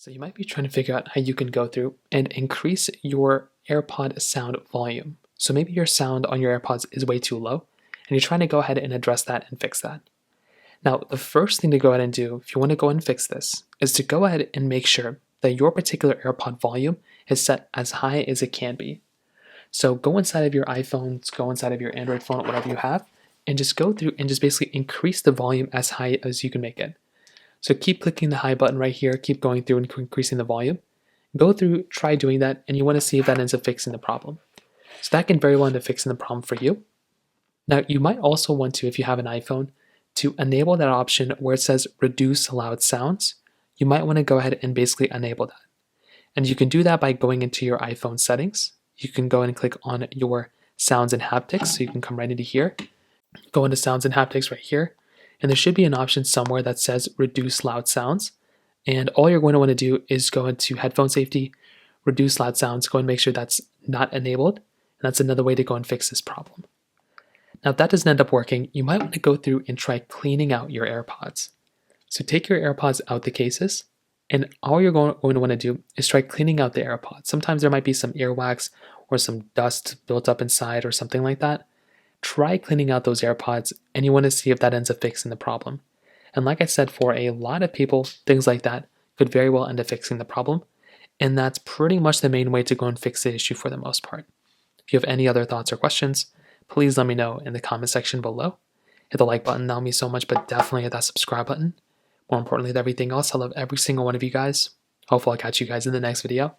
So you might be trying to figure out how you can go through and increase your AirPod sound volume. So maybe your sound on your AirPods is way too low, and you're trying to go ahead and address that and fix that. Now, the first thing to go ahead and do, if you want to go and fix this, is to go ahead and make sure that your particular AirPod volume is set as high as it can be. So go inside of your iPhones, go inside of your Android phone, whatever you have, and just go through and just basically increase the volume as high as you can make it. So keep clicking the high button right here, keep going through and increasing the volume. Go through, try doing that, and you want to see if that ends up fixing the problem. So that can very well end up fixing the problem for you. Now, you might also want to, if you have an iPhone, to enable that option where it says reduce loud sounds. You might want to go ahead and basically enable that. And you can do that by going into your iPhone settings. You can go and click on your sounds and haptics. So you can come right into here, go into sounds and haptics right here. And there should be an option somewhere that says reduce loud sounds. And all you're going to want to do is go into headphone safety, reduce loud sounds, go and make sure that's not enabled. And that's another way to go and fix this problem. Now, if that doesn't end up working, you might want to go through and try cleaning out your AirPods. So take your AirPods out the cases, and all you're going to want to do is try cleaning out the AirPods. Sometimes there might be some earwax or some dust built up inside or something like that. Try cleaning out those AirPods, and you want to see if that ends up fixing the problem. And like I said, for a lot of people, things like that could very well end up fixing the problem. And that's pretty much the main way to go and fix the issue for the most part. If you have any other thoughts or questions, please let me know in the comment section below. Hit the like button, that'll mean so much, but definitely hit that subscribe button. More importantly than everything else, I love every single one of you guys. Hopefully I'll catch you guys in the next video.